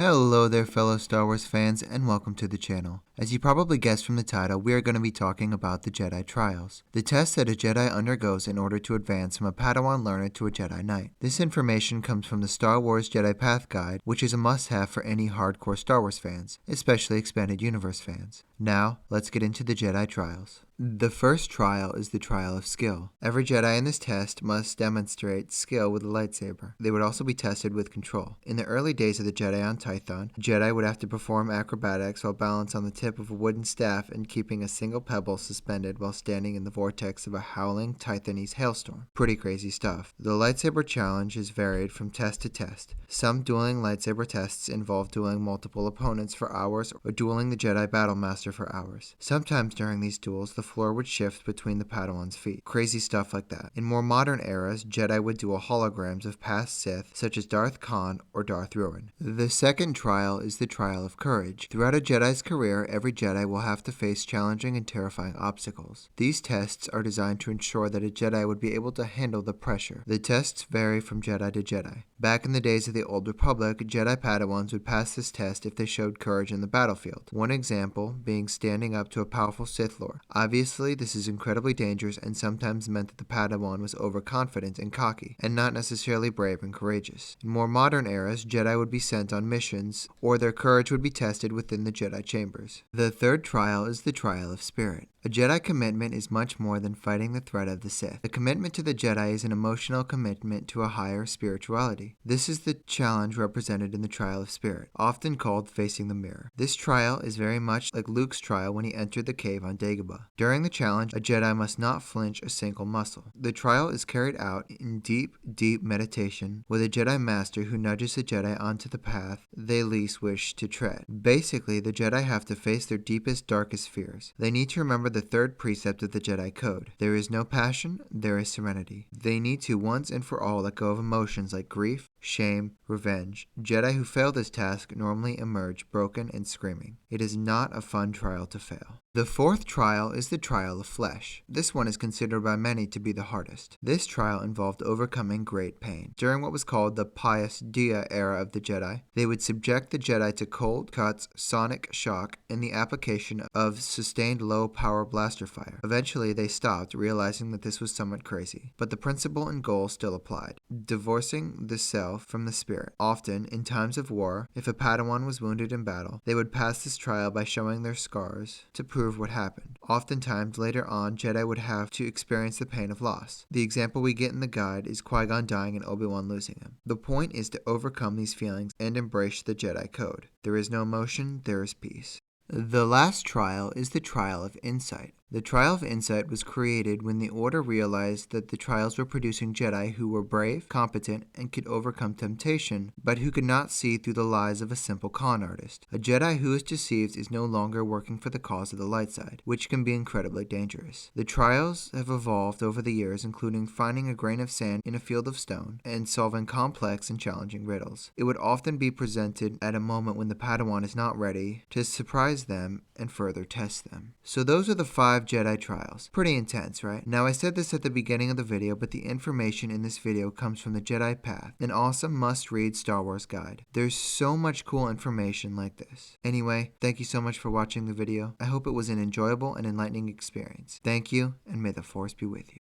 Hello there fellow Star Wars fans and welcome to the channel. As you probably guessed from the title, we are going to be talking about the Jedi Trials, the test that a Jedi undergoes in order to advance from a Padawan learner to a Jedi Knight. This information comes from the Star Wars Jedi Path Guide, which is a must-have for any hardcore Star Wars fans, especially Expanded Universe fans. Now, let's get into the Jedi Trials. The first trial is the trial of skill. Every Jedi in this test must demonstrate skill with a lightsaber. They would also be tested with control. In the early days of the Jedi on Tython, Jedi would have to perform acrobatics while balanced on the tip of a wooden staff and keeping a single pebble suspended while standing in the vortex of a howling Tythonese hailstorm. Pretty crazy stuff. The lightsaber challenge is varied from test to test. Some dueling lightsaber tests involve dueling multiple opponents for hours or dueling the Jedi Battle Master for hours. Sometimes during these duels, the floor would shift between the Padawan's feet. Crazy stuff like that. In more modern eras, Jedi would duel holograms of past Sith, such as Darth Khan or Darth Ruin. The second trial is the trial of courage. Throughout a Jedi's career, every Jedi will have to face challenging and terrifying obstacles. These tests are designed to ensure that a Jedi would be able to handle the pressure. The tests vary from Jedi to Jedi. Back in the days of the Old Republic, Jedi Padawans would pass this test if they showed courage in the battlefield. One example being standing up to a powerful Sith Lord. Obviously, this is incredibly dangerous and sometimes meant that the Padawan was overconfident and cocky, and not necessarily brave and courageous. In more modern eras, Jedi would be sent on missions, or their courage would be tested within the Jedi chambers. The third trial is the trial of spirit. A Jedi commitment is much more than fighting the threat of the Sith. The commitment to the Jedi is an emotional commitment to a higher spirituality. This is the challenge represented in the trial of spirit, often called facing the mirror. This trial is very much like Luke's trial when he entered the cave on Dagobah. During the challenge, a Jedi must not flinch a single muscle. The trial is carried out in deep meditation with a Jedi Master who nudges the Jedi onto the path they least wish to tread. Basically, the Jedi have to face their deepest, darkest fears. They need to remember the third precept of the Jedi Code. There is no passion, there is serenity. They need to once and for all let go of emotions like grief, shame, revenge. Jedi who fail this task normally emerge broken and screaming. It is not a fun trial to fail. The fourth trial is the trial of flesh. This one is considered by many to be the hardest. This trial involved overcoming great pain. During what was called the Pious Dia era of the Jedi, they would subject the Jedi to cold cuts, sonic shock, and the application of sustained low power blaster fire. Eventually, they stopped, realizing that this was somewhat crazy. But the principle and goal still applied. Divorcing the self from the spirit. Often, in times of war, if a Padawan was wounded in battle, they would pass this trial by showing their scars to prove what happened. Oftentimes, later on, Jedi would have to experience the pain of loss. The example we get in the guide is Qui-Gon dying and Obi-Wan losing him. The point is to overcome these feelings and embrace the Jedi Code. There is no emotion, there is peace. The last trial is the trial of insight. The trial of insight was created when the Order realized that the trials were producing Jedi who were brave, competent, and could overcome temptation, but who could not see through the lies of a simple con artist. A Jedi who is deceived is no longer working for the cause of the light side, which can be incredibly dangerous. The trials have evolved over the years, including finding a grain of sand in a field of stone and solving complex and challenging riddles. It would often be presented at a moment when the Padawan is not ready to surprise them and further test them. So those are the 5 Jedi trials. Pretty intense, right? Now, I said this at the beginning of the video, but the information in this video comes from the Jedi Path, an awesome must-read Star Wars guide. There's so much cool information like this. Anyway, thank you so much for watching the video. I hope it was an enjoyable and enlightening experience. Thank you, and may the Force be with you.